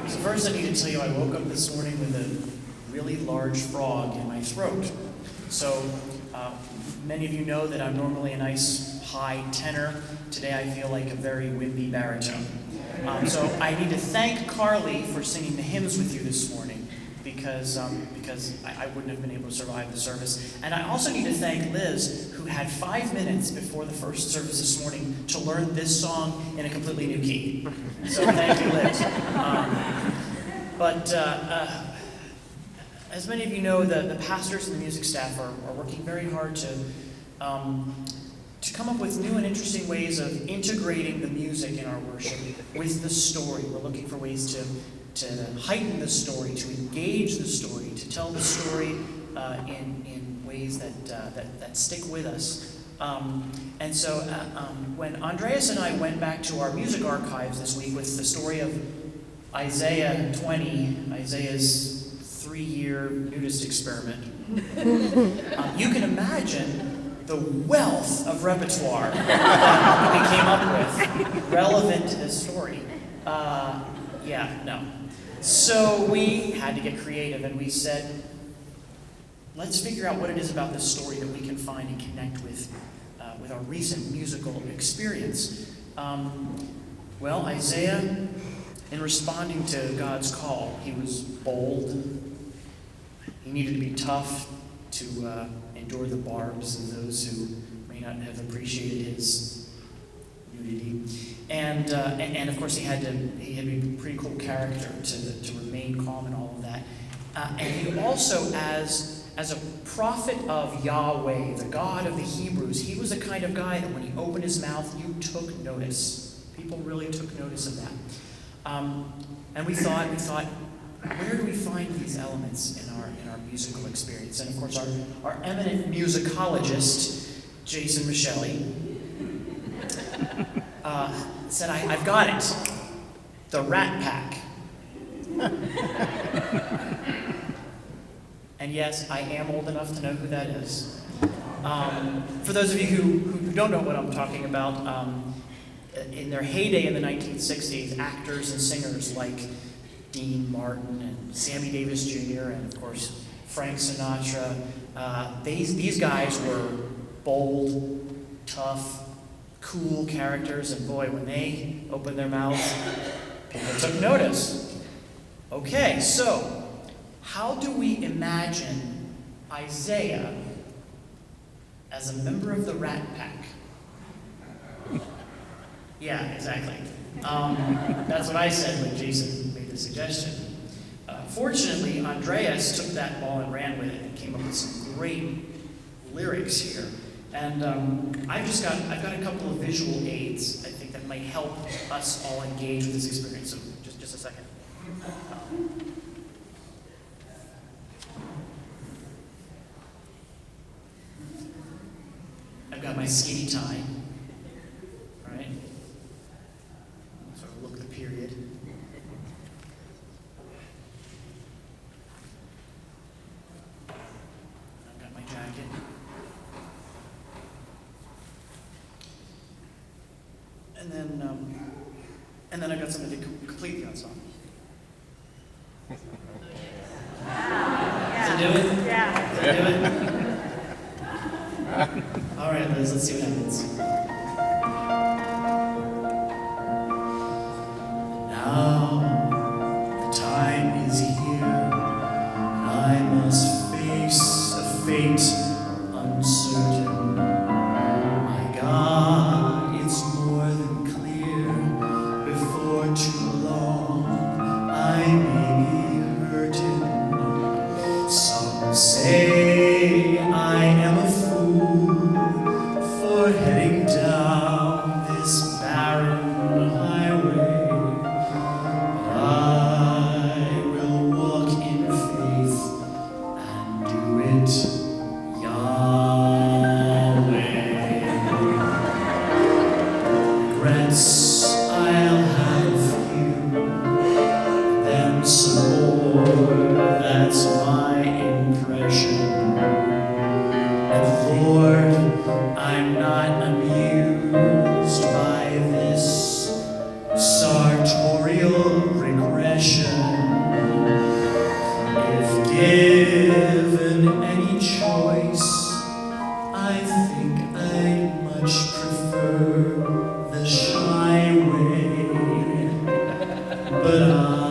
So first I need to tell you I woke up this morning with a really large frog in my throat. So many of you know that I'm normally a nice high tenor. Today I feel like a very wimpy baritone. So I need to thank Carly for singing the hymns with you this morning because I wouldn't have been able to survive the service. And I also need to thank Liz, who had 5 minutes before the first service this morning to learn this song in a completely new key. So thank you, Liz. As many of you know, the pastors and the music staff are working very hard to come up with new and interesting ways of integrating the music in our worship with the story. We're looking for ways to heighten the story, to engage the story, to tell the story in ways that stick with us. And so when Andreas and I went back to our music archives this week with the story of Isaiah 20, Isaiah's 3-year nudist experiment, you can imagine the wealth of repertoire that we came up with relevant to this story. So we had to get creative, and we said, let's figure out what it is about this story that we can find and connect with our recent musical experience. Isaiah, in responding to God's call, he was bold. He needed to be tough to endure the barbs of those who may not have appreciated his nudity, and of course he had to be a pretty cool character to remain calm and all of that. And he also, as a prophet of Yahweh, the God of the Hebrews, he was the kind of guy that when he opened his mouth, you took notice. People really took notice of that. And we thought, where do we find these elements in our musical experience? And of course, our eminent musicologist, Jason Gottshall, said, I've got it. The Rat Pack. And yes, I am old enough to know who that is. For those of you who don't know what I'm talking about, in their heyday in the 1960s, actors and singers like Dean Martin and Sammy Davis Jr. and, of course, Frank Sinatra, these guys were bold, tough, cool characters, and boy, when they opened their mouths, people took notice. Okay, so how do we imagine Isaiah as a member of the Rat Pack? Yeah, exactly. That's what I said when Jason made the suggestion. Fortunately, Andreas took that ball and ran with it and came up with some great lyrics here. And I've got a couple of visual aids, I think, that might help us all engage with this experience. So just a second. I've got my skinny tie. All right. So look at the period. I've got my jacket. And then I've got something to complete the ensemble. Does it do it? Yeah. Does it do it? All right, Liz, let's see what happens. Now, the time is here, and I must face a fate uncertain. My God, it's more than clear, before too long I may be hurting. Some say I am a fool for heading down this barren highway. I will walk in faith and do it Yahweh. Regrets I'll have few, then some more, that's my impression. And Lord, I'm not amused by this sartorial regression. put on